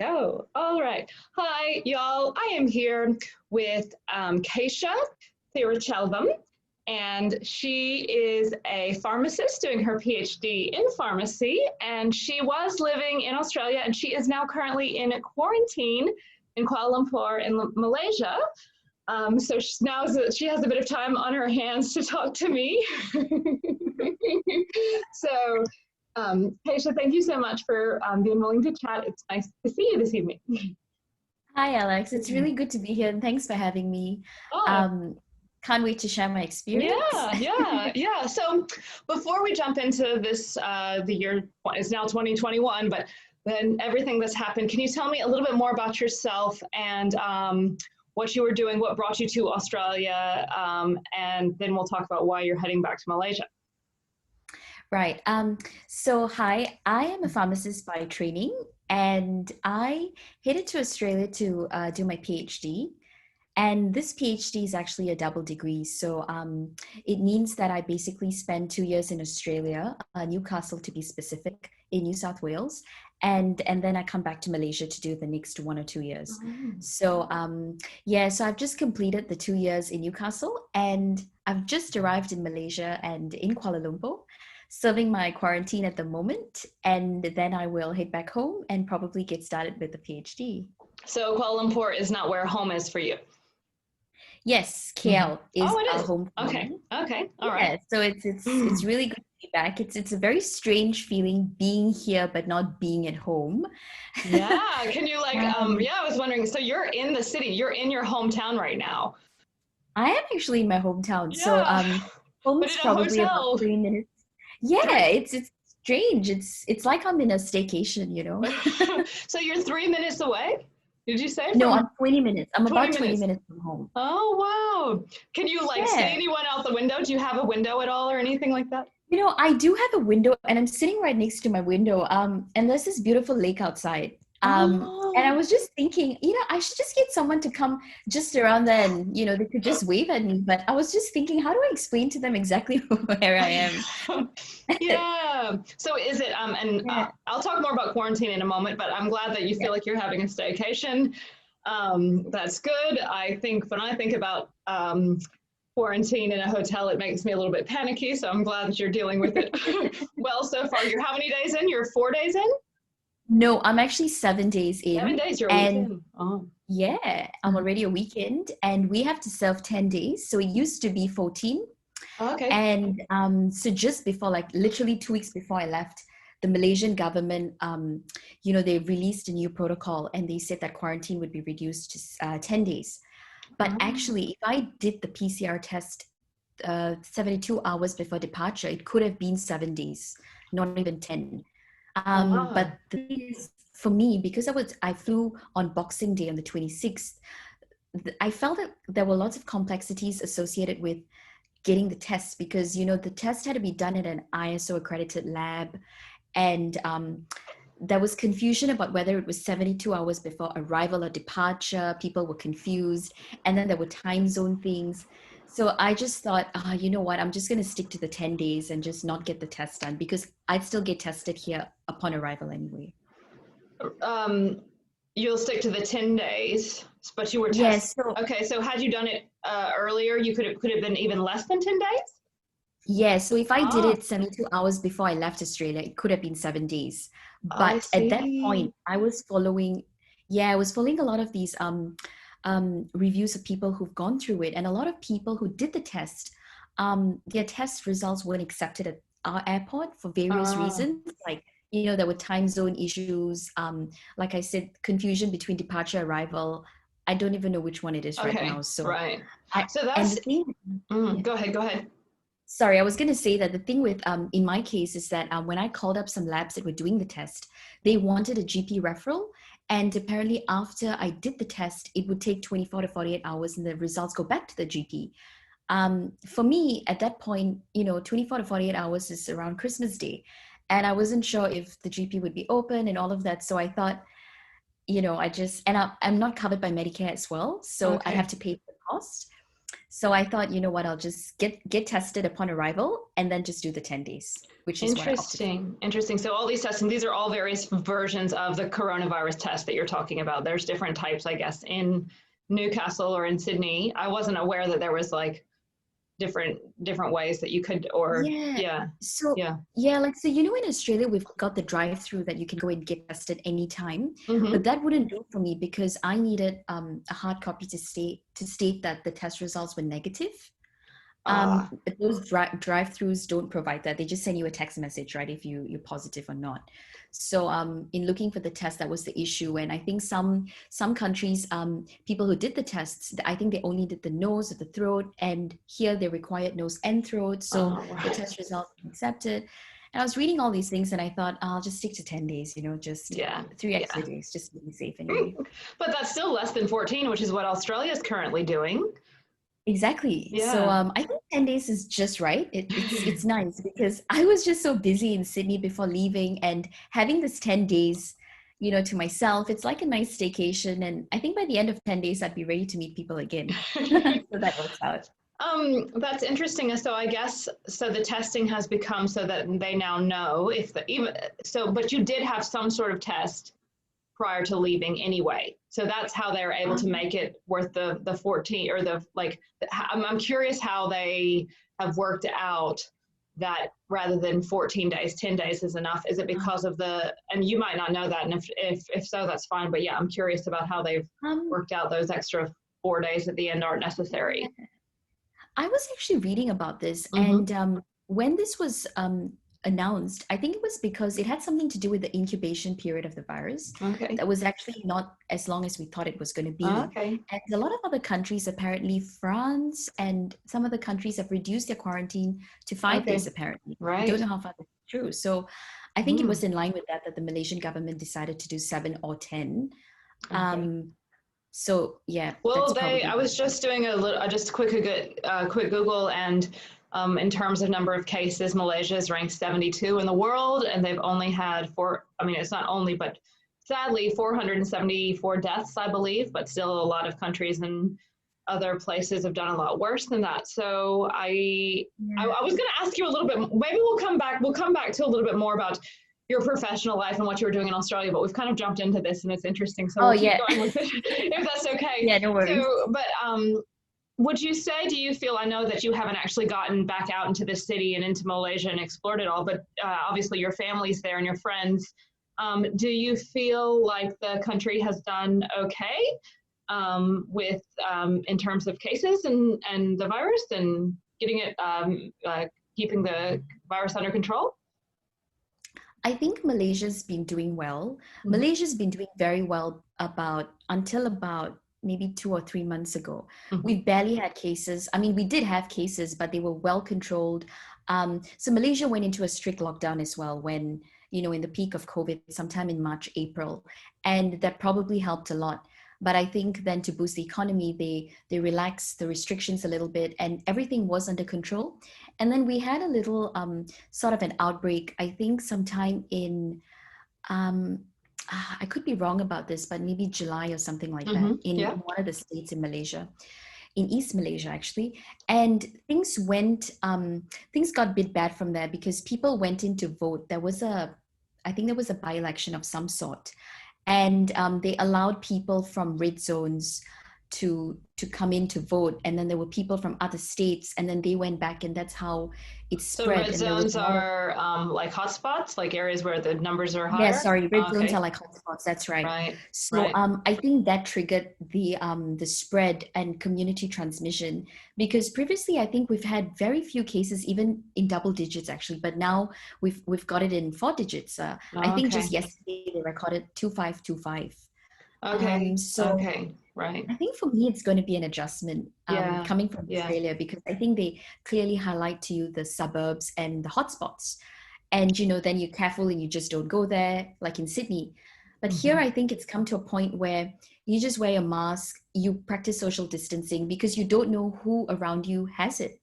Oh, all right. Hi, y'all. I am here with Kaesha Thiruchelvam, and she is a pharmacist doing her PhD in pharmacy. And she was living in Australia, and she is now currently in quarantine in Kuala Lumpur in Malaysia. So she has a bit of time on her hands to talk to me. so Kaesha, thank you so much for being willing to chat. It's nice to see you this evening. Hi, Alex. It's really good to be here, and thanks for having me. Oh, Can't wait to share my experience. yeah. So before we jump into this, the year is now 2021, but then everything that's happened, can you tell me a little bit more about yourself and what you were doing, what brought you to Australia, and then we'll talk about why you're heading back to Malaysia. Right. Hi, I am a pharmacist by training, and I headed to Australia to do my PhD. And this PhD is actually a double degree. It means that I basically spend 2 years in Australia, Newcastle to be specific, in New South Wales. And then I come back to Malaysia to do the next 1 or 2 years. So I've just completed the 2 years in Newcastle, and I've just arrived in Malaysia and in Kuala Lumpur, serving my quarantine at the moment. And then I will head back home and probably get started with the PhD. So Kuala Lumpur is not where home is for you? Yes, KL is our home. Okay, all right. So it's really good to be back. It's a very strange feeling being here but not being at home. Yeah, can you I was wondering, so you're in the city, you're in your hometown right now. I am actually in my hometown. Yeah. Home is probably about 3 minutes. Yeah, it's strange. It's like I'm in a staycation, you know. So you're 3 minutes away? Did you say? No, I'm 20 minutes. I'm about 20 minutes from home. Oh, wow. Can you see anyone out the window? Do you have a window at all or anything like that? You know, I do have a window, and I'm sitting right next to my window. And there's this beautiful lake outside. And I was just thinking, I should just get someone to come just around there, and they could just wave at me. But I was just thinking, how do I explain to them exactly where I am? Yeah. So is it I'll talk more about quarantine in a moment, but I'm glad that you feel like you're having a staycation. That's good. I think when I think about quarantine in a hotel, it makes me a little bit panicky. So I'm glad that you're dealing with it well so far. You're how many days in? You're 4 days in? No, I'm actually 7 days in. 7 days, you're a weekend. Oh. Yeah, I'm already a weekend, and we have to serve 10 days. So it used to be 14. Okay. And so just before, like literally 2 weeks before I left, the Malaysian government, they released a new protocol, and they said that quarantine would be reduced to 10 days. But actually, if I did the PCR test 72 hours before departure, it could have been 7 days, not even 10. But the thing is, for me, because I flew on Boxing Day on the 26th, I felt that there were lots of complexities associated with getting the test, because the test had to be done at an ISO accredited lab, and there was confusion about whether it was 72 hours before arrival or departure. People were confused, and then there were time zone things. So I just thought, you know what, I'm just going to stick to the 10 days and just not get the test done, because I'd still get tested here upon arrival anyway. You'll stick to the 10 days, but you were tested. Yes. Okay, so had you done it earlier, you could have been even less than 10 days? Yeah, so if I did it 72 hours before I left Australia, it could have been 7 days. But at that point, I was following a lot of these reviews of people who've gone through it. And a lot of people who did the test, their test results weren't accepted at our airport for various reasons. Like, there were time zone issues. Like I said, confusion between departure, arrival. I don't even know which one it is right now. So, right. So that's, go ahead. Sorry, I was going to say that the thing with, in my case, is that when I called up some labs that were doing the test, they wanted a GP referral. And apparently after I did the test, it would take 24 to 48 hours and the results go back to the GP. For me, at that point, 24 to 48 hours is around Christmas Day. And I wasn't sure if the GP would be open and all of that. So I thought, I'm not covered by Medicare as well. So I have to pay the cost. So I thought, you know what, I'll just get tested upon arrival and then just do the 10 days, which is what I opted for. Interesting. So all these testing, these are all various versions of the coronavirus test that you're talking about. There's different types, I guess, in Newcastle or in Sydney. I wasn't aware that there was like different ways that you could, or So you know, in Australia we've got the drive-through that you can go and get tested anytime, but that wouldn't do for me because I needed a hard copy to state that the test results were negative. But those drive-throughs don't provide that. They just send you a text message, right, if you're positive or not. So in looking for the test, that was the issue. And I think some countries, people who did the tests, I think they only did the nose or the throat, and here they required nose and throat. So the test results were accepted. And I was reading all these things and I thought, I'll just stick to 10 days, you know, just 3 extra days, just to be safe anyway. But that's still less than 14, which is what Australia is currently doing. Exactly. Yeah. So I think 10 days is just right. It's nice because I was just so busy in Sydney before leaving, and having this 10 days, you know, to myself, it's like a nice staycation. And I think by the end of 10 days, I'd be ready to meet people again. So that works out. That's interesting. So I guess, so the testing has become so that they now know but you did have some sort of test prior to leaving anyway. So that's how they're able to make it worth the 14 or I'm curious how they have worked out that rather than 14 days, 10 days is enough. Is it because of and you might not know that. And if so, that's fine. But yeah, I'm curious about how they've worked out those extra 4 days at the end aren't necessary. I was actually reading about this, and when this was announced, I think it was because it had something to do with the incubation period of the virus. Okay. That was actually not as long as we thought it was going to be. Okay. And a lot of other countries, apparently France and some other countries, have reduced their quarantine to 5 days, apparently. Right. I don't know how far that's true. So I think it was in line with that the Malaysian government decided to do 7 or 10. Okay. So yeah. Well, I was just doing a quick Google, and in terms of number of cases, Malaysia is ranked 72 in the world, and they've only had it's not only, but sadly 474 deaths, I believe, but still a lot of countries and other places have done a lot worse than that. So I was going to ask you a little bit, maybe we'll come back to a little bit more about your professional life and what you were doing in Australia, but we've kind of jumped into this and it's interesting. So we'll keep going with it, if that's okay. Yeah, no worries. So, but would you say, do you feel, I know that you haven't actually gotten back out into the city and into Malaysia and explored it all, but obviously your family's there and your friends. Do you feel like the country has done okay with in terms of cases and the virus and getting it, keeping the virus under control? I think Malaysia's been doing well. Malaysia's been doing very well until about maybe 2 or 3 months ago. We barely had cases. I mean, we did have cases, but they were well controlled. So Malaysia went into a strict lockdown as well when, you know, in the peak of COVID, sometime in March, April, and that probably helped a lot. But I think then to boost the economy, they relaxed the restrictions a little bit and everything was under control. And then we had a little sort of an outbreak, I think sometime in, I could be wrong about this, but maybe July or something like that in one of the states in Malaysia, in East Malaysia actually. And things got a bit bad from there because people went in to vote. I think there was a by-election of some sort. And they allowed people from red zones to come in to vote. And then there were people from other states and then they went back and that's how it spread. So red zones are like hotspots, like areas where the numbers are higher? Yes, sorry, red zones are like hotspots, that's right. So I think that triggered the spread and community transmission because previously I think we've had very few cases, even in double digits actually, but now we've got it in 4 digits. I think just yesterday they recorded 2525. Right. I think for me, it's going to be an adjustment coming from Australia because I think they clearly highlight to you the suburbs and the hotspots. And, you know, then you're careful and you just don't go there like in Sydney. But here, I think it's come to a point where you just wear a mask, you practice social distancing because you don't know who around you has it.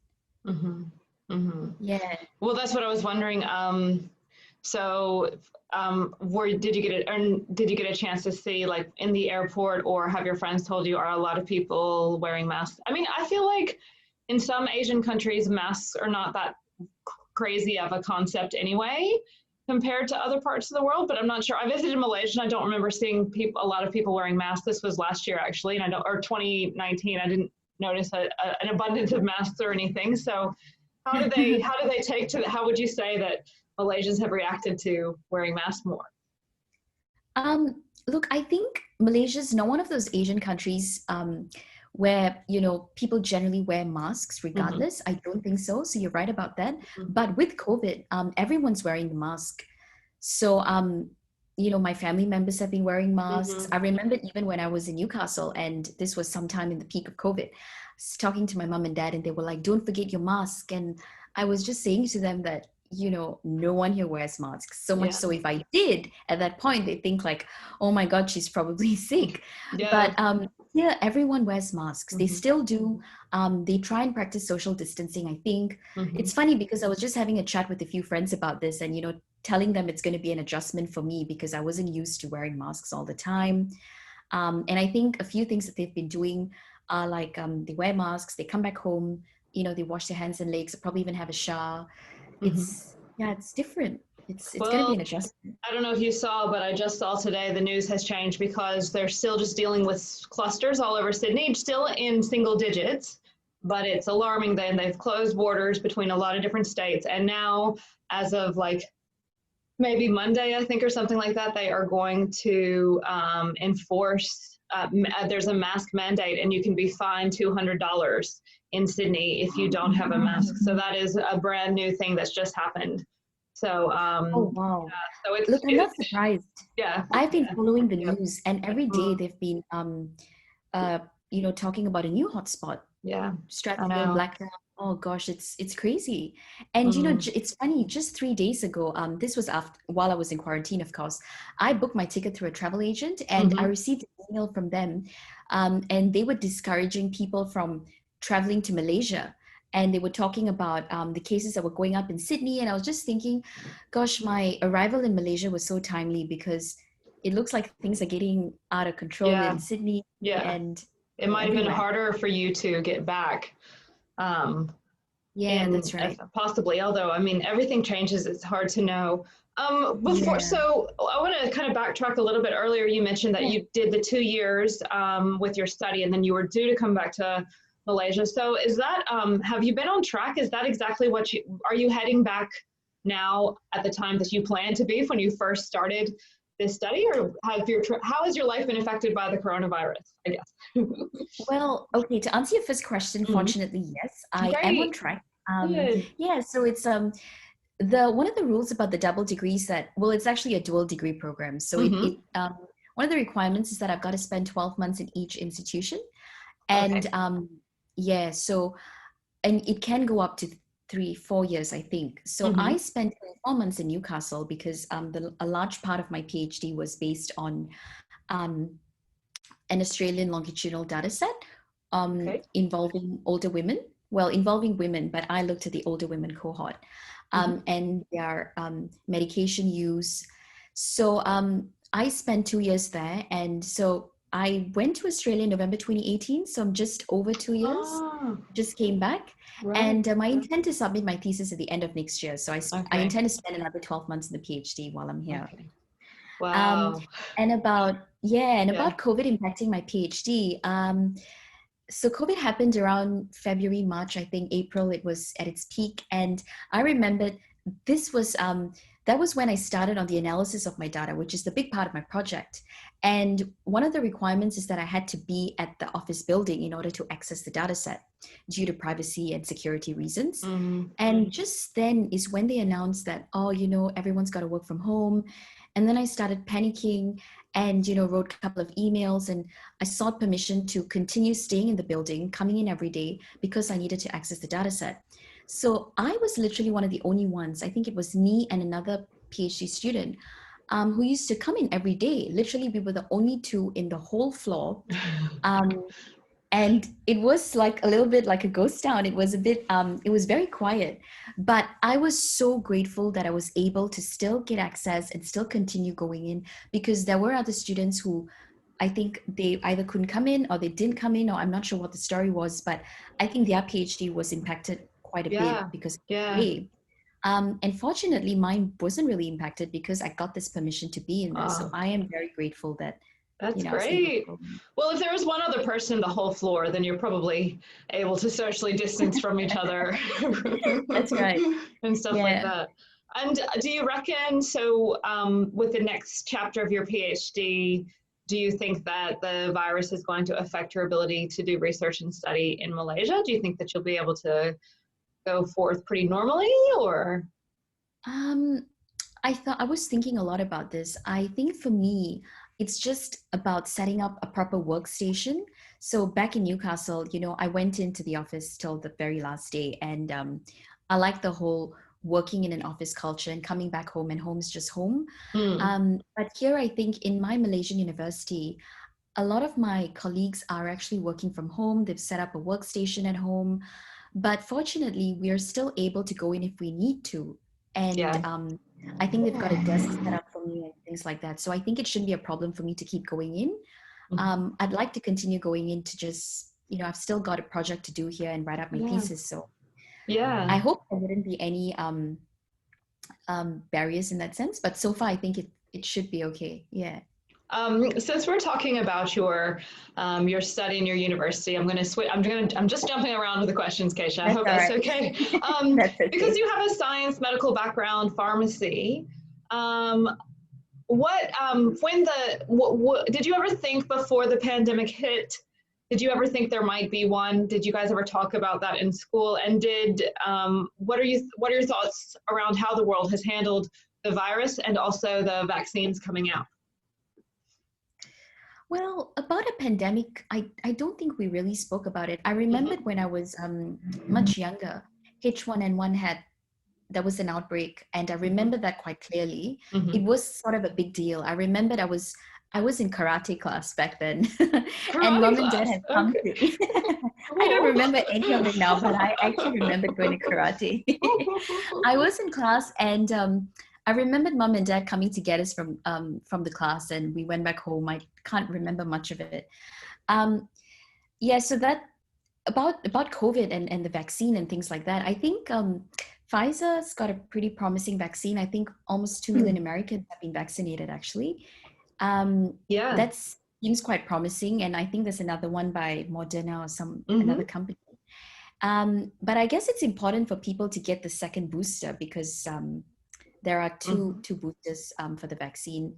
Yeah. Well, that's what I was wondering. So did you get a chance to see, like in the airport, or have your friends told you, are a lot of people wearing masks? I mean, I feel like in some Asian countries, masks are not that crazy of a concept anyway, compared to other parts of the world, but I'm not sure. I visited Malaysia and I don't remember seeing a lot of people wearing masks. This was last year actually, and or 2019. I didn't notice an abundance of masks or anything. So how do they take to how would you say that Malaysians have reacted to wearing masks more? Look, I think Malaysia is not one of those Asian countries where, you know, people generally wear masks regardless. I don't think so. So you're right about that. But with COVID, everyone's wearing a mask. So, you know, my family members have been wearing masks. I remember even when I was in Newcastle, and this was sometime in the peak of COVID, talking to my mom and dad, and they were like, don't forget your mask. And I was just saying to them that, you know, no one here wears masks. So much so if I did at that point, they think like, oh my God, she's probably sick. But yeah, everyone wears masks. They still do. They try and practice social distancing, I think. It's funny because I was just having a chat with a few friends about this and, you know, telling them it's going to be an adjustment for me because I wasn't used to wearing masks all the time. And I think a few things that they've been doing are like they wear masks, they come back home, you know, they wash their hands and legs, probably even have a shower. It's different. It's going to be an adjustment. I don't know if you saw, but I just saw today the news has changed because they're still just dealing with clusters all over Sydney, still in single digits, but it's alarming then. They've closed borders between a lot of different states. And now, as of like maybe Monday, I think, or something like that, they are going to enforce, there's a mask mandate and you can be fined $200 in Sydney if you don't have a mask. So that is a brand new thing that's just happened. So, oh wow! So it's, look, I'm not surprised. Yeah, I've been following the news, and every day they've been, you know, talking about a new hotspot. Yeah, Strathfield, Blacktown. Oh gosh, it's crazy. And you know, it's funny. Just 3 days ago, this was after while I was in quarantine, of course. I booked my ticket through a travel agent, and I received an email from them, and they were discouraging people from traveling to Malaysia. And they were talking about the cases that were going up in Sydney. And I was just thinking, gosh, my arrival in Malaysia was so timely because it looks like things are getting out of control in Sydney. And it might have been harder for you to get back. That's right. Possibly, although, I mean, everything changes. It's hard to know. So I want to kind of backtrack a little bit. Earlier, you mentioned that you did the 2 years with your study and then you were due to come back to Malaysia. So is that, have you been on track? Is that exactly what are you heading back now at the time that you planned to be when you first started this study, or how has your life been affected by the coronavirus, I guess? Well, okay, to answer your first question, fortunately, yes, I am on track. Yeah, so it's one of the rules about the double degrees that, well, it's actually a dual degree program. So one of the requirements is that I've got to spend 12 months in each institution. And so, and it can go up to 3-4 years, I think. So I spent 4 months in Newcastle because a large part of my PhD was based on an Australian longitudinal data set involving older women. Well, involving women, but I looked at the older women cohort and their medication use. So I spent 2 years there. And so I went to Australia in November 2018, so I'm just over 2 years, just came back. And I intend to submit my thesis at the end of next year. So I intend to spend another 12 months in the PhD while I'm here. Wow. And about COVID impacting my PhD. So COVID happened around February, March, I think April, it was at its peak. And I remembered that was when I started on the analysis of my data, which is the big part of my project. And one of the requirements is that I had to be at the office building in order to access the data set due to privacy and security reasons. And just then is when they announced that, everyone's got to work from home. And then I started panicking and, wrote a couple of emails, and I sought permission to continue staying in the building, coming in every day because I needed to access the data set. So I was literally one of the only ones, I think it was me and another PhD student who used to come in every day. Literally, we were the only two in the whole floor. And it was like a little bit like a ghost town. It was a bit, it was very quiet, but I was so grateful that I was able to still get access and still continue going in because there were other students who I think they either couldn't come in or they didn't come in, or I'm not sure what the story was, but I think their PhD was impacted quite a bit Yeah. because of Yeah. the delay. And fortunately, mine wasn't really impacted because I got this permission to be in there. So I am very grateful that, That's I was able to great. go in. Well, if there was one other person in the whole floor, then you're probably able to socially distance from each other That's right. and stuff like Yeah. that. And do you reckon, so with the next chapter of your PhD, do you think that the virus is going to affect your ability to do research and study in Malaysia? Do you think that you'll be able to go forth pretty normally, or? Um, I was thinking a lot about this. I think for me, it's just about setting up a proper workstation. So back in Newcastle, I went into the office till the very last day, and I like the whole working in an office culture and coming back home, and home is just home. But here, I think in my Malaysian university, a lot of my colleagues are actually working from home. They've set up a workstation at home, but fortunately, we are still able to go in if we need to. And Yeah. I think they've got a desk set up for me and things like that. So I think it shouldn't be a problem for me to keep going in. I'd like to continue going in to just, I've still got a project to do here and write up my thesis. So Yeah. I hope there wouldn't be any barriers in that sense. But so far, I think it should be okay. Yeah. Since we're talking about your study in your university, I'm going to switch. I'm just jumping around with the questions, Kaesha. I hope that's okay. That's okay. Because you have a science medical background, pharmacy. Did you ever think before the pandemic hit? Did you ever think there might be one? Did you guys ever talk about that in school? And what are your thoughts around how the world has handled the virus and also the vaccines coming out? Well, about a pandemic, I don't think we really spoke about it. I remembered when I was much younger, H1N1 there was an outbreak, and I remember that quite clearly. It was sort of a big deal. I remembered I was in karate class back then, and mom and dad had come to. I don't remember any of it now, but I actually remembered going to karate. I was in class, and I remembered mom and dad coming to get us from the class, and we went back home. I can't remember much of it. So that about COVID and the vaccine and things like that. I think Pfizer's got a pretty promising vaccine. I think almost 2 million Americans have been vaccinated, actually. That seems quite promising, and I think there's another one by Moderna or another company. But I guess it's important for people to get the second booster because there are two boosters for the vaccine.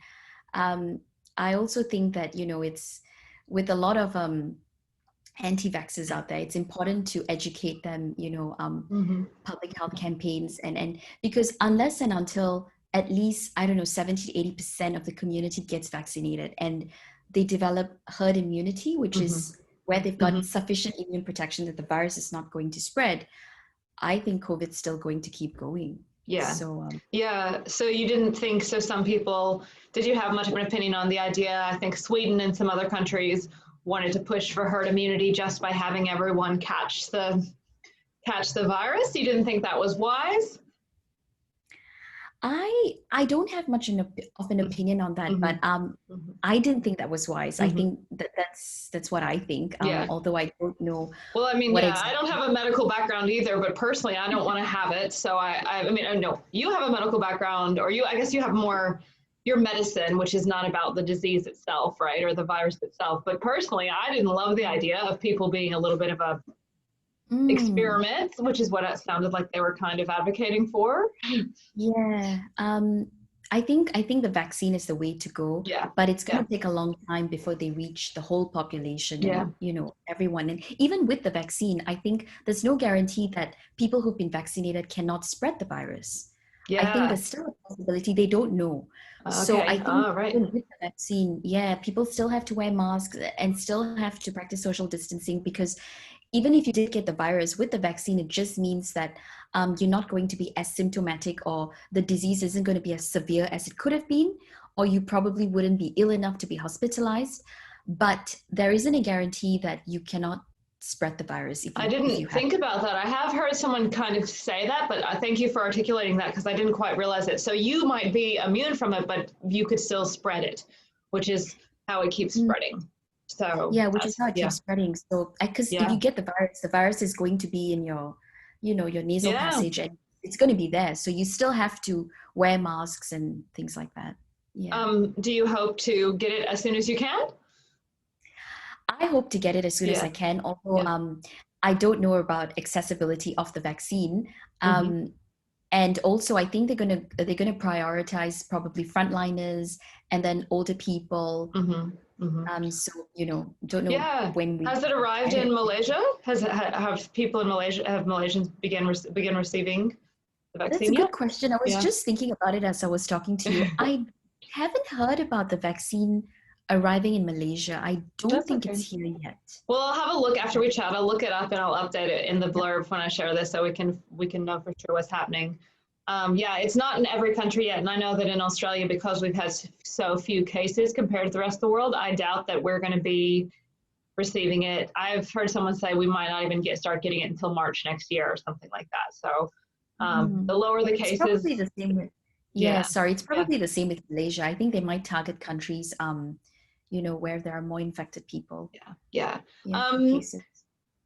I also think that, it's with a lot of anti-vaxxers out there, it's important to educate them, public health campaigns and because unless and until at least, 70 to 80% of the community gets vaccinated and they develop herd immunity, which is where they've got sufficient immune protection that the virus is not going to spread, I think COVID's still going to keep going. Yeah. So, so you didn't think, so some people, did you have much of an opinion on the idea? I think Sweden and some other countries wanted to push for herd immunity just by having everyone catch the virus. You didn't think that was wise? I don't have much of an opinion on that, but I didn't think that was wise. I think that's what I think. Although I don't know. Well, I mean, I don't have a medical background either, but personally, I don't want to have it. So I mean, I know you have a medical background, or I guess you have more your medicine, which is not about the disease itself, right, or the virus itself. But personally, I didn't love the idea of people being a little bit of a experiment, which is what it sounded like they were kind of advocating for. Yeah. I think the vaccine is the way to go, but it's going to take a long time before they reach the whole population and, everyone. And even with the vaccine, I think there's no guarantee that people who've been vaccinated cannot spread the virus. I think there's still a possibility. They don't know. So I think with the vaccine, people still have to wear masks and still have to practice social distancing, because even if you did get the virus with the vaccine, it just means that you're not going to be as symptomatic, or the disease isn't going to be as severe as it could have been, or you probably wouldn't be ill enough to be hospitalized. But there isn't a guarantee that you cannot spread the virus. I didn't think about that. I have heard someone kind of say that, but thank you for articulating that, because I didn't quite realize it. So you might be immune from it, but you could still spread it, which is how it keeps spreading. So yeah, which is how it keeps spreading. So because if you get the virus is going to be in your, your nasal passage, and it's going to be there. So you still have to wear masks and things like that. Yeah. Do you hope to get it as soon as you can? I hope to get it as soon as I can, although I don't know about accessibility of the vaccine. And also I think they're gonna prioritize probably frontliners and then older people. So don't know when we. Has it arrived in Malaysia? Have people in Malaysia, have Malaysians begin receiving the vaccine? That's a good question. I was just thinking about it as I was talking to you. I haven't heard about the vaccine arriving in Malaysia. I don't think it's here yet. Well, I'll have a look after we chat. I'll look it up and I'll update it in the blurb when I share this, so we can know for sure what's happening. It's not in every country yet, and I know that in Australia, because we've had so few cases compared to the rest of the world, I doubt that we're going to be receiving it. I've heard someone say we might not even start getting it until March next year or something like that. So the lower the cases. It's probably the same with, it's probably the same with Malaysia. I think they might target countries where there are more infected people. Cases.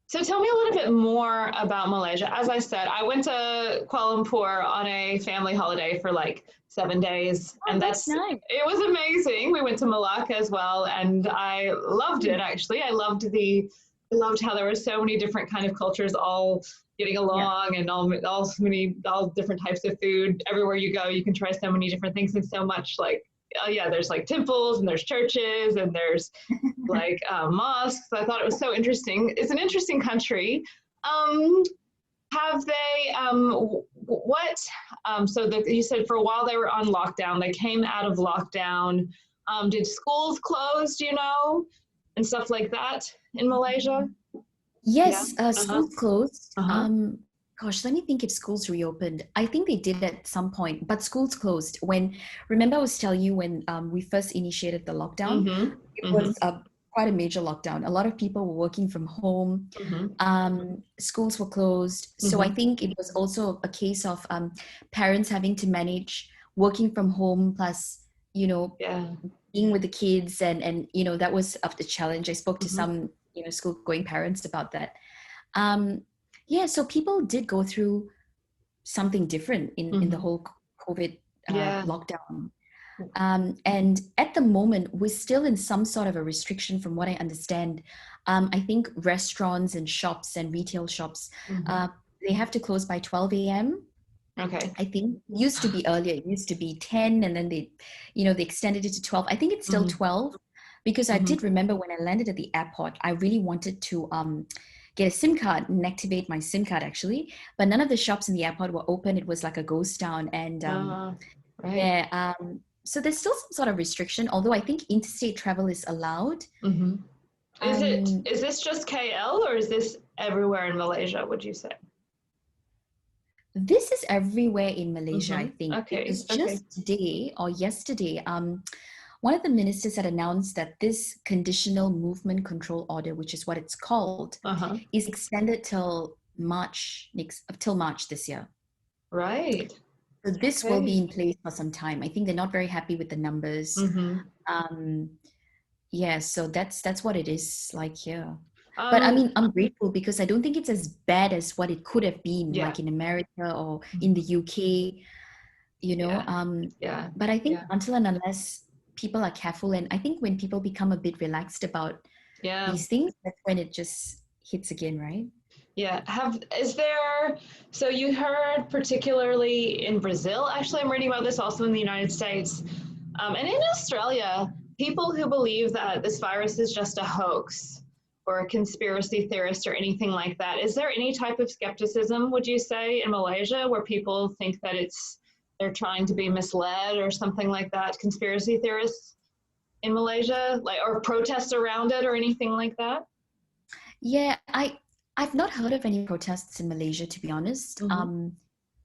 So tell me a little bit more about Malaysia. As I said, I went to Kuala Lumpur on a family holiday for like 7 days. And that's nice. It was amazing. We went to Malacca as well, and I loved it, actually. I loved how there were so many different kind of cultures all getting along, and all different types of food. Everywhere you go, you can try so many different things, and so much there's like temples, and there's churches, and there's like mosques. I thought it was so interesting. It's an interesting country. Have they, you said for a while they were on lockdown, they came out of lockdown. Did schools close, and stuff like that in Malaysia? Yes, schools closed. Gosh, let me think if schools reopened. I think they did at some point, but schools closed. Remember I was telling you when we first initiated the lockdown, it was quite a major lockdown. A lot of people were working from home. Schools were closed. So I think it was also a case of parents having to manage working from home plus, being with the kids. And that was the challenge. I spoke to some, school-going parents about that. So people did go through something different in the whole COVID lockdown. And at the moment, we're still in some sort of a restriction from what I understand. I think restaurants and shops and retail shops, they have to close by 12 a.m. Okay. I think it used to be earlier. It used to be 10, and then they extended it to 12. I think it's still 12 because I did remember when I landed at the airport, I really wanted to get a SIM card and activate my SIM card actually, but none of the shops in the airport were open. It was like a ghost town, and so there's still some sort of restriction, although I think interstate travel is allowed. Is this just KL, or is this everywhere in Malaysia, would you say? This is everywhere in Malaysia, I think. Okay. Because just today or yesterday, one of the ministers had announced that this conditional movement control order, which is what it's called, is extended till March this year. Right. So this will be in place for some time. I think they're not very happy with the numbers. So that's what it is like here. But I mean, I'm grateful because I don't think it's as bad as what it could have been, like in America or in the UK, But I think until and unless people are careful, and I think when people become a bit relaxed about these things, that's when it just hits again, right? So you heard particularly in Brazil, actually I'm reading about this also in the United States, and in Australia, people who believe that this virus is just a hoax or a conspiracy theorist or anything like that. Is there any type of skepticism, would you say, in Malaysia where people think that they're trying to be misled or something like that, conspiracy theorists in Malaysia, or protests around it or anything like that? Yeah, I've not heard of any protests in Malaysia, to be honest.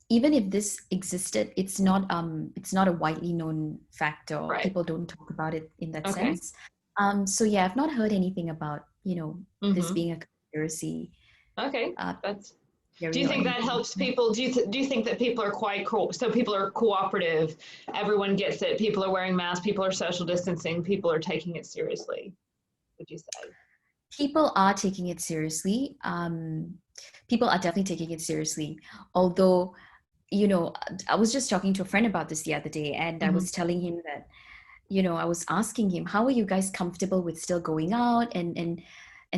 Even if this existed, it's not a widely known fact, or people don't talk about it in that sense. So yeah, I've not heard anything about this being a conspiracy. Okay, Do you think that helps people? Do you think that people are quite cool? So people are cooperative. Everyone gets it. People are wearing masks. People are social distancing. People are taking it seriously. Would you say? People are taking it seriously. People are definitely taking it seriously. Although, you know, I was just talking to a friend about this the other day, and I was telling him that, you know, I was asking him, how are you guys comfortable with still going out and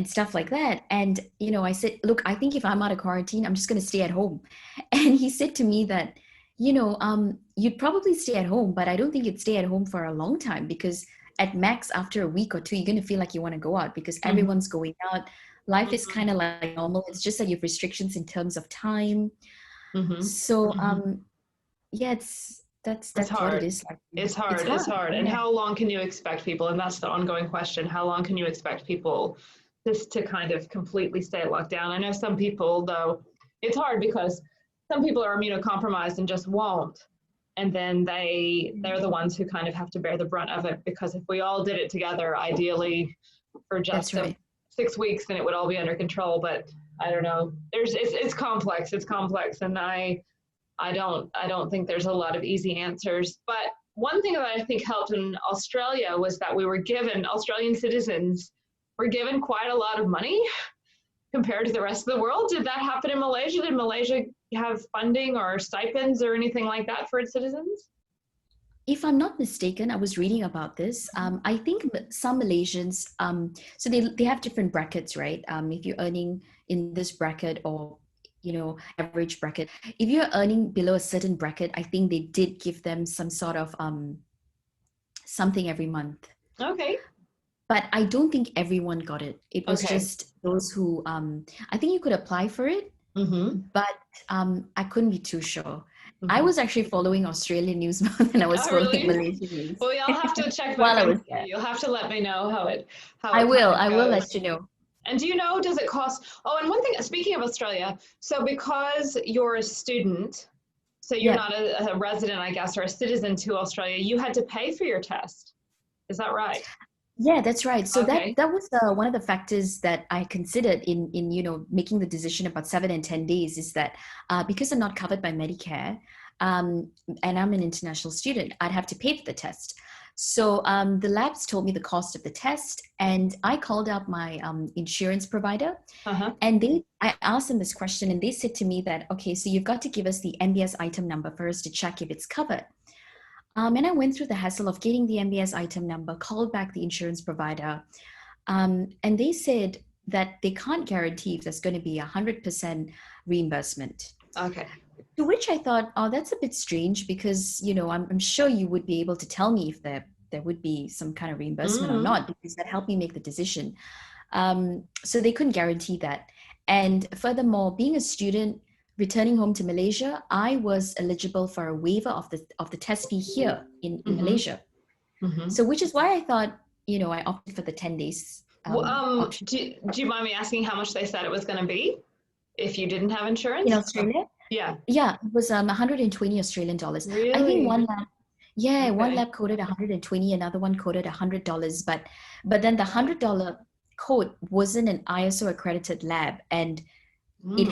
stuff like that? And, you know, I said, look, I think if I'm out of quarantine, I'm just going to stay at home. And he said to me that, you know, you'd probably stay at home, but I don't think you'd stay at home for a long time, because at max, after a week or two, you're going to feel like you want to go out because everyone's going out. Life is kind of like normal. It's just that you have restrictions in terms of time. So, yeah, that's hard. What it is like. It's hard. And how long can you expect people? And that's the ongoing question. How long can you expect people just to kind of completely stay locked down? I know some people, though, it's hard because some people are immunocompromised and just won't. And then they're the ones who kind of have to bear the brunt of it, because if we all did it together, ideally for just 6 weeks, then it would all be under control. But I don't know. It's complex. It's complex, and I don't think there's a lot of easy answers. But one thing that I think helped in Australia was that Australian citizens were given quite a lot of money compared to the rest of the world. Did that happen in Malaysia? Did Malaysia have funding or stipends or anything like that for its citizens? If I'm not mistaken, I was reading about this. I think some Malaysians, so they have different brackets, right? If you're earning in this bracket, or, you know, average bracket, if you're earning below a certain bracket, I think they did give them some sort of something every month. Okay. But I don't think everyone got it. It was just those who, I think you could apply for it, but I couldn't be too sure. I was actually following Australian news more than I was following Malaysian news. Well, you'll have to check back in. You'll have to let me know how it I will let you know. And do you know, does it cost? Oh, and one thing, speaking of Australia, so because you're a student, so you're not a resident, I guess, or a citizen to Australia, you had to pay for your test. Is that right? Yeah, that's right. So that was one of the factors that I considered in you know, making the decision about 7 and 10 days, is that because I'm not covered by Medicare, and I'm an international student, I'd have to pay for the test. So the labs told me the cost of the test, and I called up my insurance provider, and I asked them this question, and they said to me that, okay, so you've got to give us the MBS item number for us to check if it's covered. And I went through the hassle of getting the MBS item number, called back the insurance provider, and they said that they can't guarantee if there's going to be 100% reimbursement. Okay. To which I thought, oh, that's a bit strange, because, you know, I'm sure you would be able to tell me if there would be some kind of reimbursement or not, because that helped me make the decision. So they couldn't guarantee that. And furthermore, being a student returning home to Malaysia, I was eligible for a waiver of the test fee here in Malaysia. So which is why I thought, you know, I opted for the 10 days. Do you mind me asking how much they said it was going to be if you didn't have insurance? In Australia? Yeah. Yeah, it was 120 Australian dollars. Really? I think one lab quoted 120, another one quoted $100, but then the $100 quote wasn't an ISO accredited lab, and the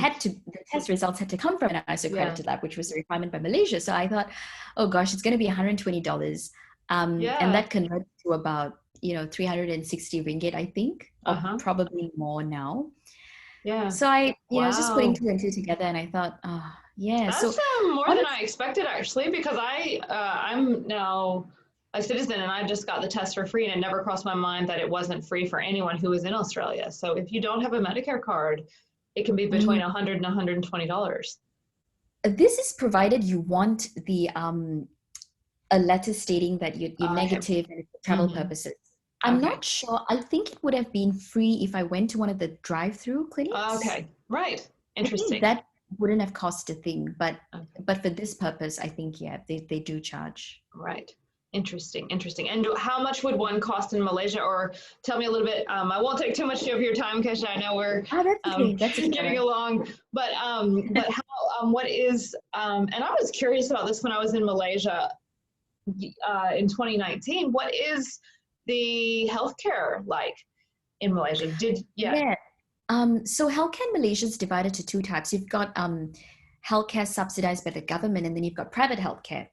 test results had to come from an ISO accredited lab, which was a requirement by Malaysia. So I thought, oh gosh, it's going to be $120. And that converted to about, you know, 360 ringgit, I think, or probably more now. Yeah. So I was just putting 2 and 2 together, and I thought, That's more than I expected, actually, because I'm now a citizen, and I just got the test for free, and it never crossed my mind that it wasn't free for anyone who was in Australia. So if you don't have a Medicare card, it can be between $100 and $120. This is provided you want the a letter stating that you're negative and it's for travel purposes. I'm not sure. I think it would have been free if I went to one of the drive-through clinics. Okay, right. Interesting. That wouldn't have cost a thing, but for this purpose, I think, they do charge. Right. Interesting. And how much would one cost in Malaysia? Or tell me a little bit. I won't take too much of your time, Kaesha. I know we're getting along. But how? What is? And I was curious about this when I was in Malaysia in 2019. What is the healthcare like in Malaysia? So healthcare in Malaysia is divided to two types. You've got healthcare subsidized by the government, and then you've got private healthcare.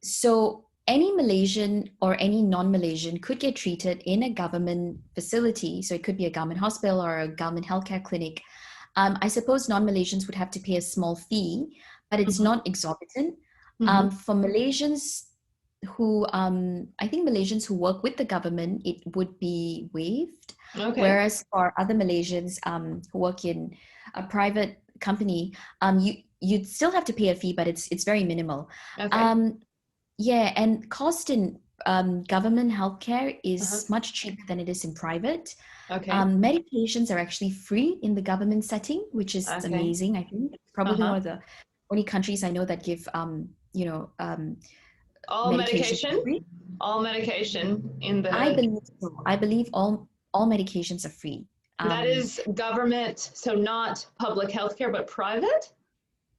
So any Malaysian or any non-Malaysian could get treated in a government facility. So it could be a government hospital or a government healthcare clinic. I suppose non-Malaysians would have to pay a small fee, but it's not exorbitant. For Malaysians who, I think Malaysians who work with the government, it would be waived. Okay. Whereas for other Malaysians who work in a private company, you'd still have to pay a fee, but it's very minimal. Okay. Yeah, and cost in government healthcare is much cheaper than it is in private. Okay. Medications are actually free in the government setting, which is amazing. I think it's probably one of the only countries I know that give all medication free. All medication in the. I believe so. I believe all medications are free. That is government, so not public healthcare, but private?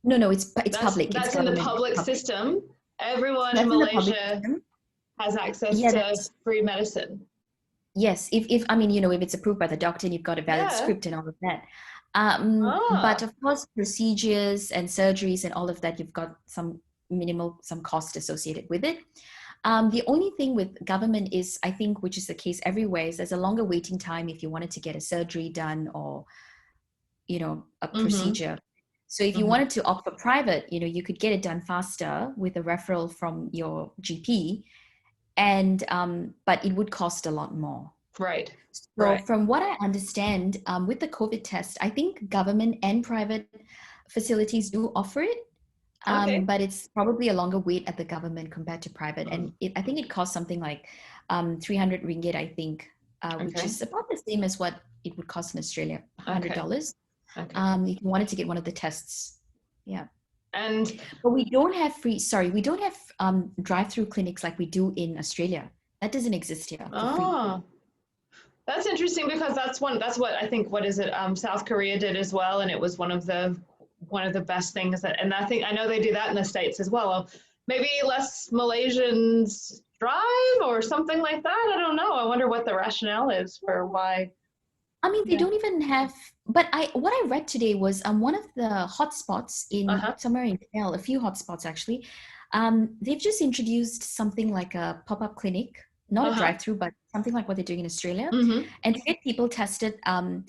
No, it's public. That's in the public system. Everyone in Malaysia has access to free medicine. Yes, if it's approved by the doctor and you've got a valid script and all of that. But of course, procedures and surgeries and all of that, you've got some cost associated with it. The only thing with government is, I think, which is the case everywhere, is there's a longer waiting time if you wanted to get a surgery done or, a procedure. So if you wanted to opt for private, you could get it done faster with a referral from your GP, and but it would cost a lot more. Right. So from what I understand, with the COVID test, I think government and private facilities do offer it. But it's probably a longer wait at the government compared to private. And I think it costs something like 300 ringgit, I think, which is about the same as what it would cost in Australia, $100. If you wanted to get one of the tests. Yeah. But we don't have drive-through clinics like we do in Australia. That doesn't exist here. That's interesting, because that's what I think, South Korea did as well. And it was one of the best things I know they do that in the States as well. Maybe less Malaysians drive or something like that. I don't know. I wonder what the rationale is for why. I mean, they don't even have, but what I read today was one of the hotspots in somewhere in KL, a few hotspots actually, they've just introduced something like a pop-up clinic, not a drive-through, but something like what they're doing in Australia. And to get people tested for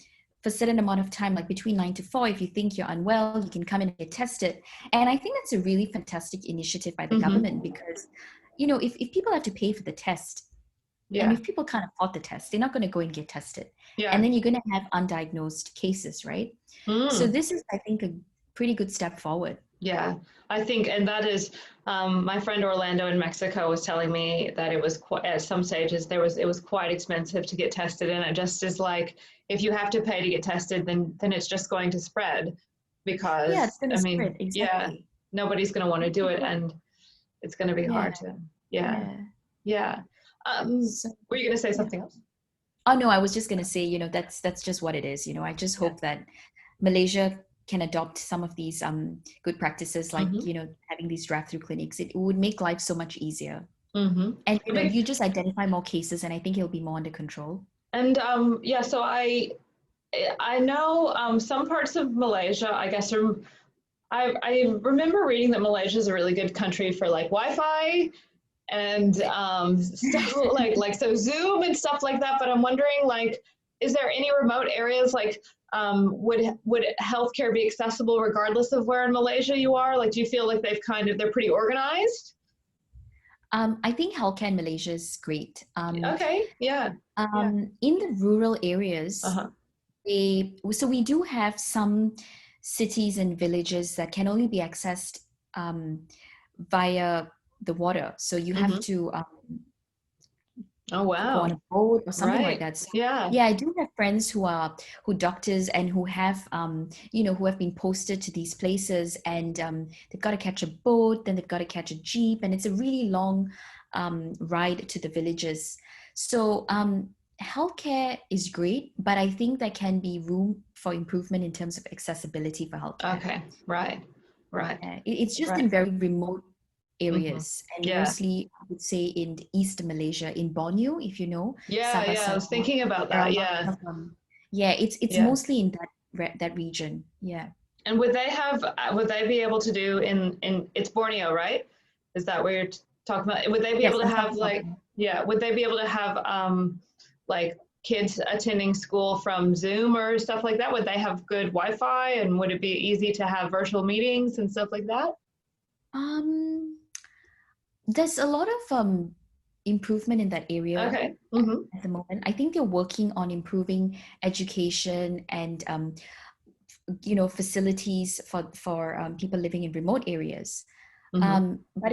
a certain amount of time, like between 9 to 4, if you think you're unwell, you can come in and get tested. And I think that's a really fantastic initiative by the government, because, if people have to pay for the test, and if people can't afford the test, they're not going to go and get tested. And then you're going to have undiagnosed cases, right? So this is, I think, a pretty good step forward. Yeah, I think, and that is, my friend Orlando in Mexico was telling me that it was at some stages it was quite expensive to get tested, and it just is like, if you have to pay to get tested, then it's just going to spread, because it's going to spread. Exactly. Nobody's going to want to do it, and it's going to be hard to. Were you going to say something else? Oh no, I was just going to say, that's just what it is. I just hope that Malaysia can adopt some of these good practices, like having these drive-through clinics. It would make life so much easier. And you just identify more cases, and I think it'll be more under control. And so I know some parts of Malaysia, I guess, I remember reading that Malaysia is a really good country for like Wi-Fi and stuff like so Zoom and stuff like that. But I'm wondering, like, is there any remote areas, like would healthcare be accessible regardless of where in Malaysia you are? Like, do you feel like they're pretty organized? I think healthcare in Malaysia is great. In the rural areas, so we do have some cities and villages that can only be accessed via the water. So you have to go on a boat or something like that. So, I do have friends who doctors and who have who have been posted to these places, and they've got to catch a boat, then they've got to catch a jeep, and it's a really long ride to the villages. So healthcare is great, but I think there can be room for improvement in terms of accessibility for healthcare. Okay, right. It's just in very remote areas, and mostly I would say in East Malaysia, in Borneo, if you know. I was thinking about that. Yeah, it's Yeah. mostly in that region. Yeah. And would they be able to do in it's Borneo, right? Is that what you're talking about? Would they be Yes, able to I'm have talking like, about. yeah, would they be able to have like kids attending school from Zoom or stuff like that? Would they have good Wi-Fi, and would it be easy to have virtual meetings and stuff like that? Um, there's a lot of improvement in that area Okay. Mm-hmm. at the moment. I think they're working on improving education and facilities for people living in remote areas. Mm-hmm. But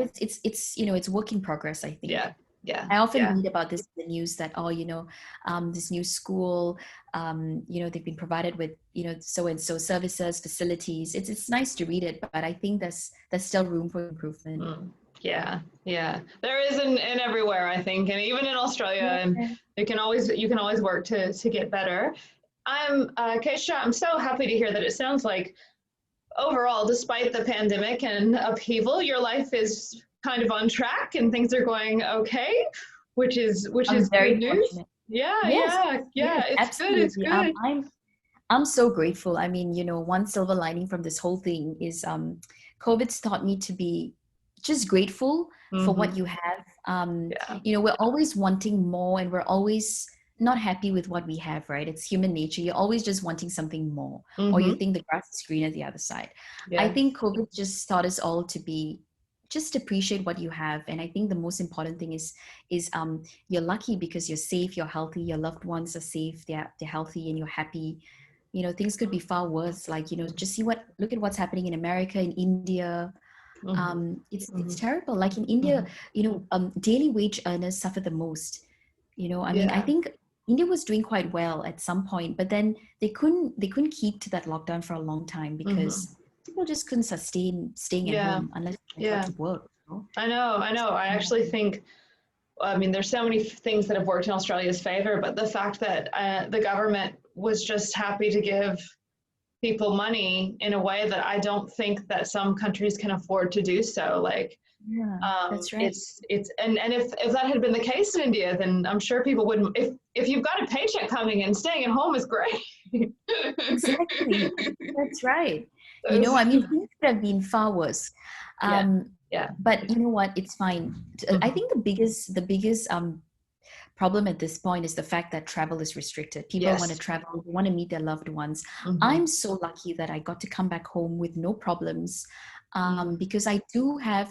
it's work in progress, I think. Yeah. Yeah. I often Yeah. read about this in the news that, this new school, they've been provided with, so and so services, facilities. It's nice to read it, but I think there's still room for improvement. Mm. Yeah, yeah. There is in everywhere, I think, and even in Australia, and Yeah. you can always work to get better. Kaesha, I'm so happy to hear that it sounds like overall, despite the pandemic and upheaval, your life is kind of on track and things are going okay, which I'm is good very news. fortunate. Yeah, Yes, yeah, yeah. yes, It's good. It's absolutely. good. I'm so grateful. I mean, one silver lining from this whole thing is COVID's taught me to be just grateful for Mm-hmm. what you have. Yeah. We're always wanting more, and we're always not happy with what we have, right? It's human nature. You're always just wanting something more, or you Mm-hmm. think the grass is greener the other side. I Yeah. think COVID just taught us all to be just appreciate what you have. And I think the most important thing is you're lucky because you're safe, you're healthy, your loved ones are safe, they're healthy, and you're happy. Things could be far worse. Like, just look at what's happening in America, in India. Mm-hmm. It's Mm-hmm. terrible. Like in India, Mm-hmm. daily wage earners suffer the most. I mean, I Yeah. think India was doing quite well at some point, but then they couldn't keep to that lockdown for a long time Mm-hmm. because people just couldn't sustain staying at Yeah. home unless they got Yeah. to work. I know. I know. I actually think, I mean, there's so many things that have worked in Australia's favor, but the fact that the government was just happy to give people money in a way that I don't think that some countries can afford to do so. Like, Yeah, that's right. it's and if that had been the case in India, then I'm sure people wouldn't. If you've got a paycheck coming in, staying at home is great. Exactly. That's right. I mean, Those- things could have been far worse. yeah, Um, yeah. but you know what? It's fine. I Mhm. think the biggest problem at this point is the fact that travel is restricted. People want to Yes. travel, they want to meet their loved ones. Hmm. I'm so lucky that I got to come back home with no problems, Mm. because I do have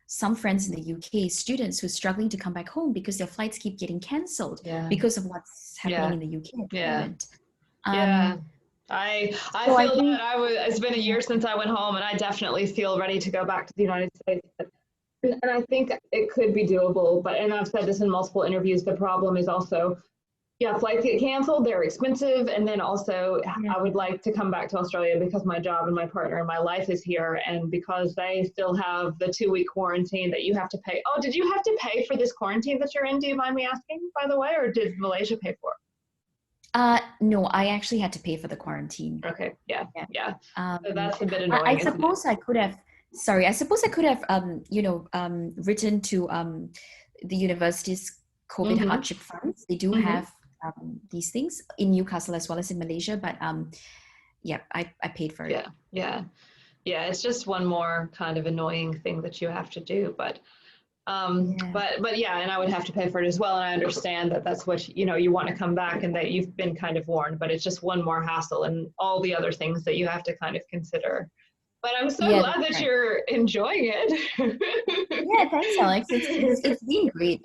some friends in the UK, students who are struggling to come back home because their flights keep getting cancelled Yeah, because of what's happening yeah, in the UK at the yeah, moment. yeah. Um, I so I feel that think, it's been a yeah, year since I went home, and I definitely feel ready to go back to the United States. And I think it could be doable, but and I've said this in multiple interviews. The problem is also, yeah, flights get canceled, they're expensive, and then also yeah. I would like to come back to Australia because my job and my partner and my life is here, and because they still have the 2-week quarantine that you have to pay. Oh, did you have to pay for this quarantine that you're in? Do you mind me asking, by the way, or did Malaysia pay for No, I actually had to pay for the quarantine. it? Okay, yeah, Yeah. yeah. So Um, that's a bit I annoying, isn't it? suppose I could have, sorry, I suppose I could have, written to the university's COVID Mm-hmm. hardship funds. They do Mm-hmm. have these things in Newcastle as well as in Malaysia, but yeah, I paid for it. Yeah, yeah, yeah. It's just one more kind of annoying thing that you have to do, Yeah. but yeah, and I would have to pay for it as well. And I understand that that's what you want to come back, and that you've been kind of warned. But it's just one more hassle, and all the other things that you have to kind of consider. But I'm so Yeah, glad that's that right. you're enjoying it. Yeah, thanks, Alex. It's been great.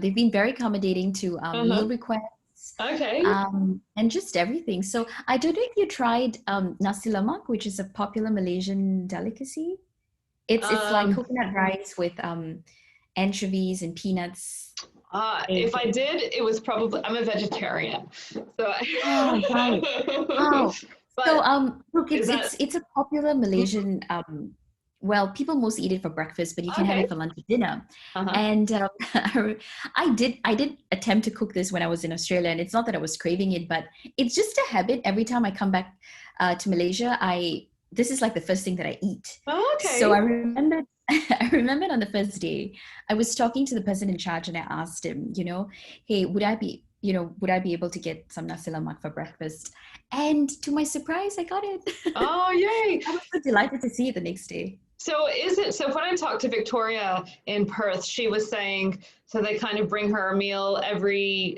They've been very accommodating to Uh-huh. meal requests, Okay. and just everything. So I don't know if you tried Nasi Lemak, which is a popular Malaysian delicacy. It's like Um, coconut rice with anchovies and peanuts, if egg. I did, it was probably I'm a vegetarian, so Oh, right. Wow. So but look, is it's that it's it's a popular Malaysian well, people mostly eat it for breakfast, but you can have okay? it for lunch or dinner. Uh-huh. And I did attempt to cook this when I was in Australia, and it's not that I was craving it, but it's just a habit. Every time I come back to Malaysia, I this is like the first thing that I eat. So Okay. I remembered I remembered on the first day, I was talking to the person in charge, and I asked him, hey, would I be would I be able to get some Nasi Lemak for breakfast? And to my surprise, I got it. Oh, yay. I was so delighted to see it the next day. So when I talked to Victoria in Perth, she was saying, so they kind of bring her a meal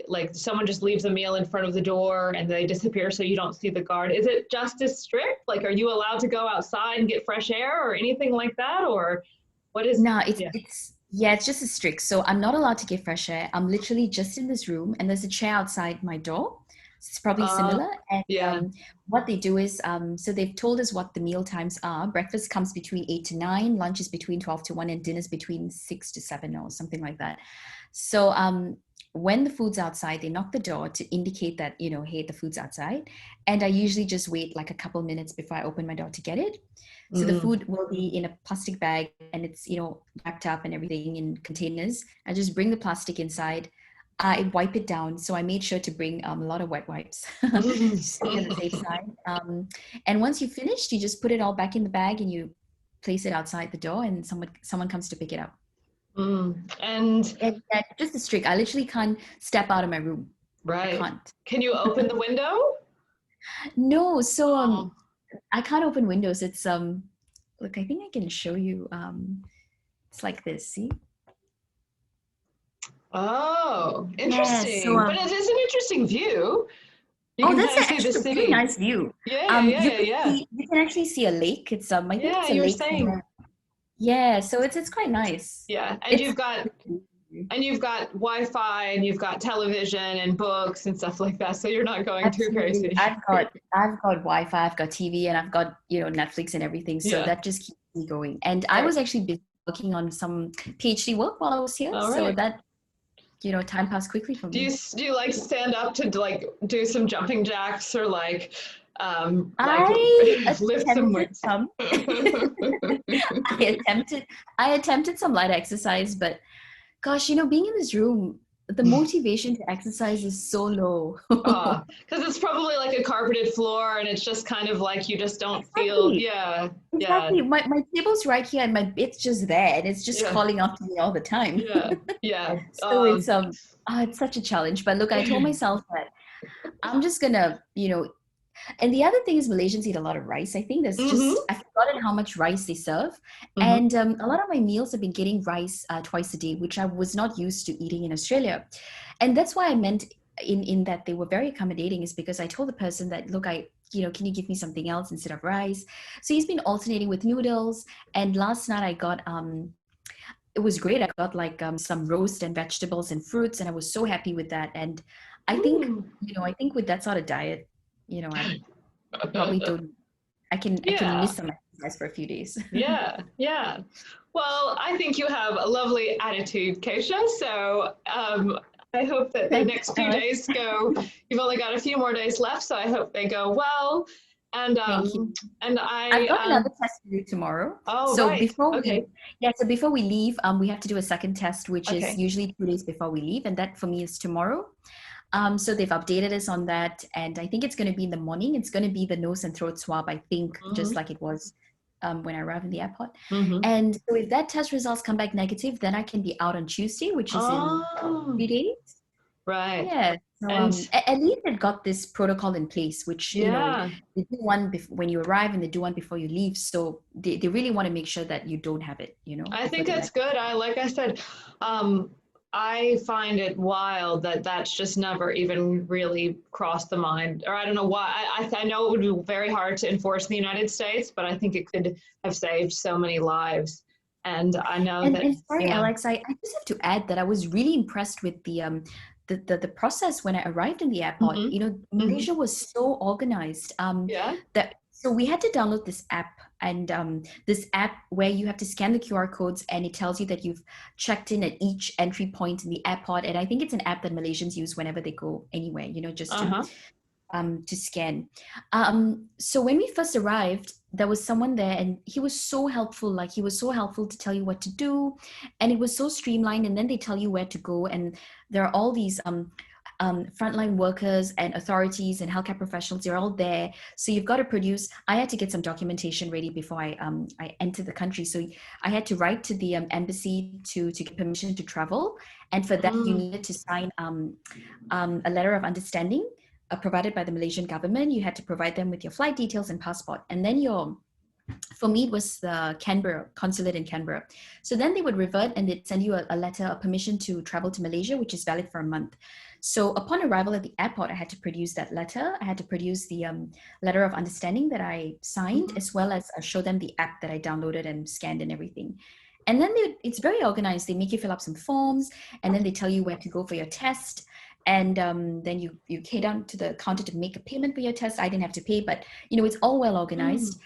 like someone just leaves a meal in front of the door and they disappear so you don't see the guard. Is it just as strict? Like, are you allowed to go outside and get fresh air or anything like that? Or what is? No, it's just as strict. So I'm not allowed to get fresh air. I'm literally just in this room and there's a chair outside my door. It's probably similar. And what they do is, so they've told us what the meal times are. Breakfast comes between 8 to 9, lunch is between 12 to 1, and dinner's between 6 to 7 or something like that. So when the food's outside, they knock the door to indicate that, hey, the food's outside. And I usually just wait like a couple minutes before I open my door to get it. So the food will be in a plastic bag and it's, wrapped up and everything in containers. I just bring the plastic inside. I wipe it down. So I made sure to bring a lot of wet wipes just to be on the safe side. And once you've finished, you just put it all back in the bag and you place it outside the door and someone comes to pick it up. And just a strict. I literally can't step out of my room. Right. I can't. Can you open the window? No. So I can't open windows. It's look, I think I can show you. It's like this. See? Oh, interesting. Yeah, so, but it is an interesting view. That's a pretty nice view. Yeah. You can actually see a lake. It's I think it's a you were lake saying. Yeah, so it's quite nice. Yeah, and you've got Wi-Fi and you've got television and books and stuff like that, so you're not going too crazy. I've got Wi-Fi, I've got TV, and I've got Netflix and everything, so that just keeps me going. And I was actually busy working on some PhD work while I was here, so that time passed quickly for me. Do you like stand up to like do some jumping jacks or like lift some weights? I attempted some light exercise, but gosh, being in this room, the motivation to exercise is so low. Because it's probably like a carpeted floor and it's just kind of like you just don't feel. Exactly. My table's right here and my bed's just there and it's just calling after me all the time. So it's such a challenge. But look, I told myself that I'm just gonna, and the other thing is Malaysians eat a lot of rice. I think there's I've forgotten how much rice they serve. And a lot of my meals have been getting rice twice a day, which I was not used to eating in Australia. And that's why I meant in that they were very accommodating, is because I told the person that, look, can you give me something else instead of rice? So he's been alternating with noodles. And last night I got, it was great. I got like some roast and vegetables and fruits, and I was so happy with that. And I think, I think with that sort of diet, I probably don't, I can miss some exercise for a few days. Yeah. Well, I think you have a lovely attitude, Kaesha. So I hope that the next few days go, you've only got a few more days left, so I hope they go well. And I've got another test to do tomorrow. Oh, so right. Before we leave, we have to do a second test, which is usually 2 days before we leave, and that for me is tomorrow. So they've updated us on that, and I think it's going to be in the morning. It's going to be the nose and throat swab, I think, just like it was when I arrived in the airport. And so if that test results come back negative, then I can be out on Tuesday, which is in 3 days. Right. Yeah. So, at least they've got this protocol in place, which they do one when you arrive and they do one before you leave. So they really want to make sure that you don't have it. I think that's good. Like I said, I find it wild that that's just never even really crossed the mind, or I don't know why. I know it would be very hard to enforce in the United States, but I think it could have saved so many lives. And I know that. And sorry, Alex, I just have to add that I was really impressed with the process when I arrived in the airport. Malaysia was so organized. So we had to download this app, and this app where you have to scan the QR codes and it tells you that you've checked in at each entry point in the airport. And I think it's an app that Malaysians use whenever they go anywhere, just to scan. So when we first arrived, there was someone there and he was so helpful. Like, he was so helpful to tell you what to do, and it was so streamlined. And then they tell you where to go, and there are all these frontline workers and authorities and healthcare professionals, they're all there. So you've got to produce. I had to get some documentation ready before I entered the country. So I had to write to the embassy to get permission to travel. And for that, you needed to sign a letter of understanding provided by the Malaysian government. You had to provide them with your flight details and passport. And then for me, it was the Canberra consulate in Canberra. So then they would revert and they'd send you a letter of permission to travel to Malaysia, which is valid for a month. So upon arrival at the airport, I had to produce that letter. I had to produce the letter of understanding that I signed, as well as show them the app that I downloaded and scanned and everything. And then it's very organized. They make you fill up some forms, and then they tell you where to go for your test. And then you head down to the counter to make a payment for your test. I didn't have to pay, but it's all well organized.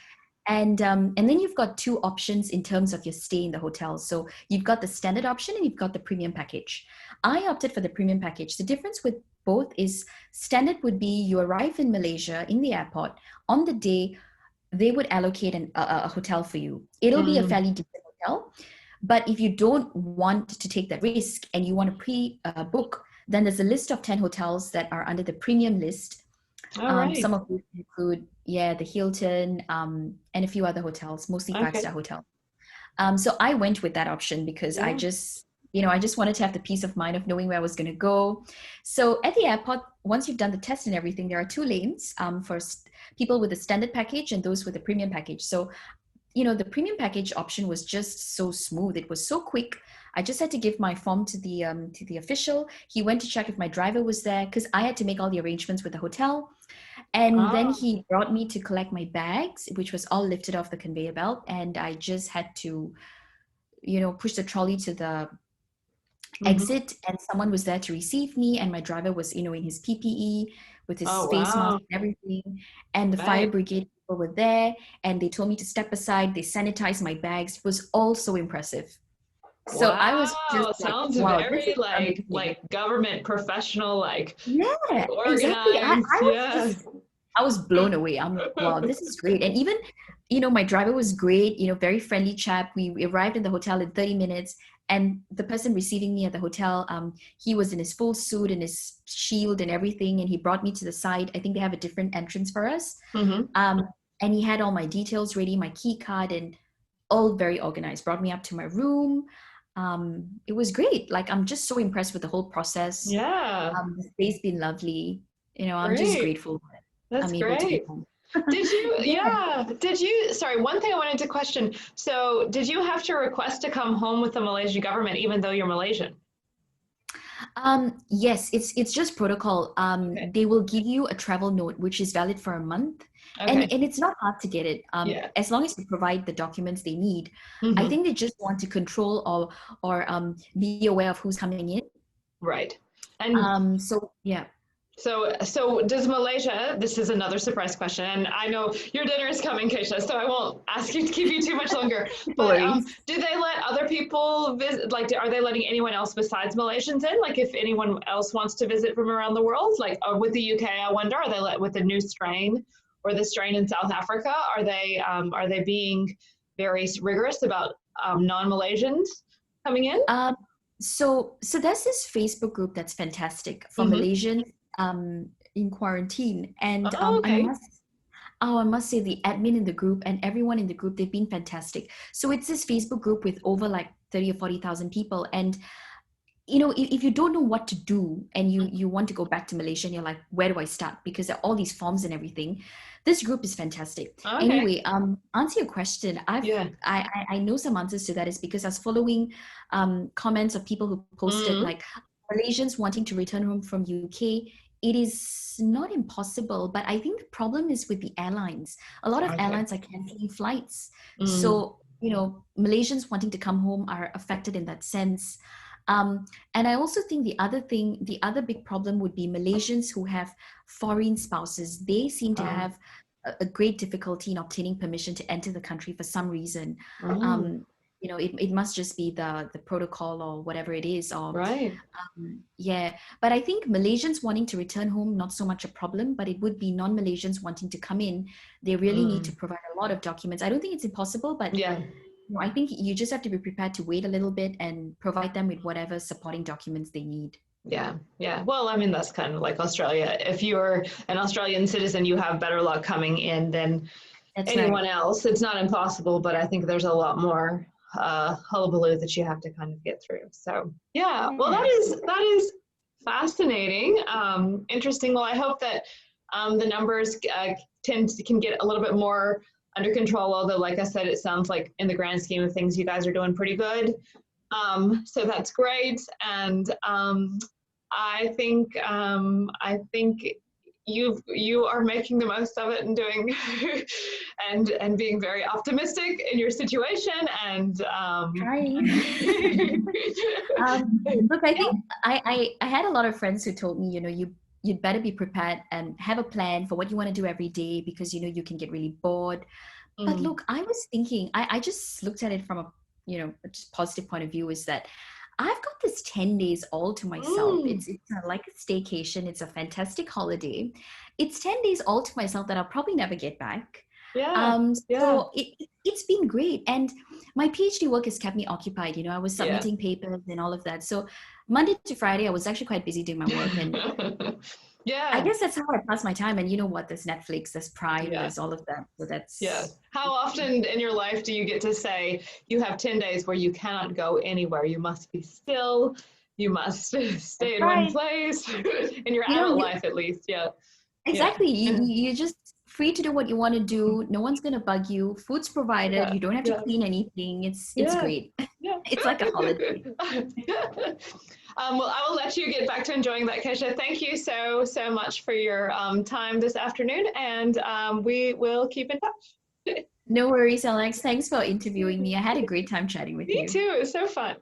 And then you've got two options in terms of your stay in the hotel. So you've got the standard option and you've got the premium package. I opted for the premium package. The difference with both is standard would be you arrive in Malaysia in the airport. On the day, they would allocate a hotel for you. It'll be a fairly decent hotel. But if you don't want to take that risk and you want to pre-book, then there's a list of 10 hotels that are under the premium list. Right. Some of which include, the Hilton and a few other hotels, mostly 5-star hotels. So I went with that option because I just wanted to have the peace of mind of knowing where I was going to go. So at the airport, once you've done the test and everything, there are 2 lanes for people with the standard package and those with the premium package. So, the premium package option was just so smooth. It was so quick. I just had to give my form to the official. He went to check if my driver was there because I had to make all the arrangements with the hotel. And then he brought me to collect my bags, which was all lifted off the conveyor belt. And I just had to, push the trolley to the exit, and someone was there to receive me. And my driver was, in his PPE with his face mask and everything. And the fire brigade people were there, and they told me to step aside. They sanitized my bags. It was all so impressive. So I was just sounds very like government professional, organized. Exactly. I was blown away. I'm like, wow, this is great. And even, my driver was great, very friendly chap. We arrived in the hotel in 30 minutes, and the person receiving me at the hotel, he was in his full suit and his shield and everything. And he brought me to the side. I think they have a different entrance for us. And he had all my details ready, my key card, and all very organized. Brought me up to my room. It was great. I'm just so impressed with the whole process. The stay's been lovely. I'm just grateful that That's I'm great. able to get home. Did you, sorry, one thing I wanted to question. So did you have to request to come home with the Malaysian government, even though you're Malaysian? Yes, it's just protocol. They will give you a travel note, which is valid for a month. And it's not hard to get it. As long as you provide the documents they need. I think they just want to control or be aware of who's coming in. Right. And So does Malaysia, this is another surprise question, and I know your dinner is coming, Kaesha, so I won't ask you to keep you too much longer, but do they let other people visit, are they letting anyone else besides Malaysians in? If anyone else wants to visit from around the world, with the UK, I wonder, are they with the new strain or the strain in South Africa, are they being very rigorous about non-Malaysians coming in? So there's this Facebook group that's fantastic for Malaysians in quarantine, and I must say the admin in the group and everyone in the group, they've been fantastic. So it's this Facebook group with over 30 or 40,000 people, and if you don't know what to do and you want to go back to Malaysia and you're like, where do I start, because there are all these forms and everything, this group is fantastic. Anyway, answer your question. I know some answers to that is because I was following comments of people who posted Malaysians wanting to return home from UK. It is not impossible, but I think the problem is with the airlines. A lot of airlines are canceling flights. So, Malaysians wanting to come home are affected in that sense. And I also think the other big problem would be Malaysians who have foreign spouses. They seem to have a great difficulty in obtaining permission to enter the country for some reason. It must just be the protocol or whatever it is. But I think Malaysians wanting to return home, not so much a problem, but it would be non-Malaysians wanting to come in. They really need to provide a lot of documents. I don't think it's impossible, but I think you just have to be prepared to wait a little bit and provide them with whatever supporting documents they need. Yeah, yeah. Well, I mean, that's kind of like Australia. If you're an Australian citizen, you have better luck coming in than That's anyone right. else. It's not impossible, but I think there's a lot more hullabaloo that you have to kind of get through. So yeah, well, Yeah. that is fascinating, interesting. Well, I hope that the numbers can get a little bit more under control. Although, like I said, it sounds like in the grand scheme of things, you guys are doing pretty good. So that's great, and I think you are making the most of it and doing and being very optimistic in your situation and Trying. Look, I think I had a lot of friends who told me, you'd better be prepared and have a plan for what you want to do every day because you can get really bored. But mm, look, I was thinking, I just looked at it from a just positive point of view is that I've got this 10 days all to myself. mm, It's like a staycation. It's a fantastic holiday. It's 10 days all to myself that I'll probably never get back. yeah, yeah, So it's been great. And my PhD work has kept me occupied. I was yeah. submitting papers and all of that. So Monday to Friday, I was actually quite busy doing my work. And I Yeah, guess that's how I pass my time. And you know what? There's Netflix, there's Prime, yeah, there's all of that. So yeah. that's, How often in your life do you get to say you have 10 days where you cannot go anywhere? You must be still, you must that's stay in one right. place, in your You know, adult you, life at least. Yeah, yeah, exactly. You're just free to do what you want to do. No one's going to bug you. Food's provided. yeah, You don't have to yeah, clean anything. It's yeah, great. yeah. It's like a holiday. Well, I will let you get back to enjoying that, Kaesha. Thank you so much for your time this afternoon, and we will keep in touch. No worries, Alex. Thanks for interviewing me. I had a great time chatting with Me you. too. It was so fun.